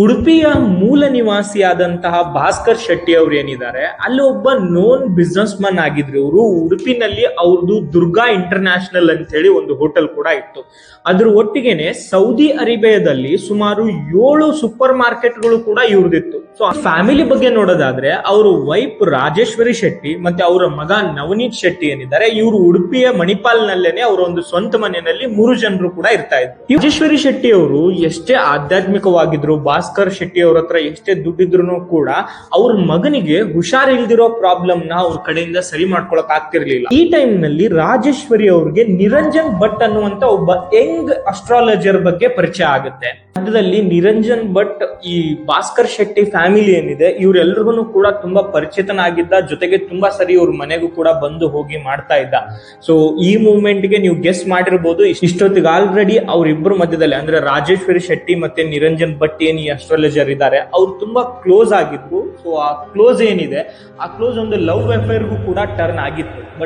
ಉಡುಪಿಯ ಮೂಲ ನಿವಾಸಿಯಾದಂತಹ ಭಾಸ್ಕರ್ ಶೆಟ್ಟಿ ಅವರು ಏನಿದ್ದಾರೆ ಅಲ್ಲಿ ಒಬ್ಬ ನೋನ್ ಬಿಸ್ನೆಸ್ ಮನ್ ಆಗಿದ್ರು. ಇವರು ಉಡುಪಿನಲ್ಲಿ ಅವ್ರದ್ದು ದುರ್ಗಾ ಇಂಟರ್ನ್ಯಾಷನಲ್ ಅಂತ ಹೇಳಿ ಒಂದು ಹೋಟೆಲ್ ಕೂಡ ಇತ್ತು. ಅದ್ರ ಒಟ್ಟಿಗೆನೆ ಸೌದಿ ಅರೇಬಿಯಾದಲ್ಲಿ ಸುಮಾರು 7 ಸೂಪರ್ ಮಾರ್ಕೆಟ್ಗಳು ಕೂಡ ಇವ್ರದಿತ್ತು. ಸೊ ಆ ಫ್ಯಾಮಿಲಿ ಬಗ್ಗೆ ನೋಡೋದಾದ್ರೆ ಅವ್ರ ವೈಫ್ ರಾಜೇಶ್ವರಿ ಶೆಟ್ಟಿ ಮತ್ತೆ ಅವರ ಮಗ ನವನೀತ್ ಶೆಟ್ಟಿ ಏನಿದ್ದಾರೆ ಇವರು ಉಡುಪಿಯ ಮಣಿಪಾಲ್ ನಲ್ಲೇನೆ ಅವರ ಒಂದು ಸ್ವಂತ ಮನೆಯಲ್ಲಿ 3 ಜನರು ಕೂಡ ಇರ್ತಾ ಇದ್ರು. ರಾಜೇಶ್ವರಿ ಶೆಟ್ಟಿ ಅವರು ಎಷ್ಟೇ ಆಧ್ಯಾತ್ಮಿಕವಾಗಿದ್ರು, ಭಾಸ್ಕರ್ ಶೆಟ್ಟಿ ಅವ್ರ ಹತ್ರ ಎಷ್ಟೇ ದುಡ್ಡಿದ್ರು ಕೂಡ ಅವ್ರ ಮಗನಿಗೆ ಹುಷಾರಿಲ್ದಿರೋ ಪ್ರಾಬ್ಲಮ್ ನ ಅವ್ರ ಕಡೆಯಿಂದ ಸರಿ ಮಾಡ್ಕೊಳಕ್ ಆಗ್ತಿರ್ಲಿಲ್ಲ. ಈ ಟೈಮ್ ನಲ್ಲಿ ರಾಜೇಶ್ವರಿ ಅವ್ರಿಗೆ ನಿರಂಜನ್ ಭಟ್ ಅನ್ನುವಂತ ಒಬ್ಬ ಯಂಗ್ ಅಸ್ಟ್ರಾಲಜರ್ ಬಗ್ಗೆ ಪರಿಚಯ ಆಗುತ್ತೆ. ಮಧ್ಯದಲ್ಲಿ ನಿರಂಜನ್ ಭಟ್ ಈ ಭಾಸ್ಕರ್ ಶೆಟ್ಟಿ ಫ್ಯಾಮಿಲಿ ಏನಿದೆ ಇವರೆಲ್ಲರಿಗೂ ಕೂಡ ತುಂಬಾ ಪರಿಚಿತನಾಗಿದ್ದ, ಜೊತೆಗೆ ತುಂಬಾ ಸರಿ ಇವ್ರ ಮನೆಗೂ ಕೂಡ ಬಂದು ಹೋಗಿ ಮಾಡ್ತಾ ಇದ್ದ. ಸೊ ಈ ಮೂವ್ಮೆಂಟ್ ಗೆ ನೀವು ಗೆಸ್ ಮಾಡಿರ್ಬೋದು, ಇಷ್ಟೊತ್ತಿಗೆ ಆಲ್ರೆಡಿ ಅವ್ರಿಬ್ರು ಮಧ್ಯದಲ್ಲಿ ಅಂದ್ರೆ ರಾಜೇಶ್ವರಿ ಶೆಟ್ಟಿ ಮತ್ತೆ ನಿರಂಜನ್ ಭಟ್ ಏನ್ ಈ ಅಸ್ಟ್ರಾಲಜರ್ ಇದ್ದಾರೆ ಅವ್ರು ತುಂಬಾ ಕ್ಲೋಸ್ ಆಗಿದ್ರು. ಸೊ ಆ ಕ್ಲೋಸ್ ಏನಿದೆ ಆ ಕ್ಲೋಸ್ ಒಂದು ಲವ್ ಅಫೇರ್ಗೂ ಕೂಡ ಟರ್ನ್ ಆಗಿತ್ತು. ಬಟ್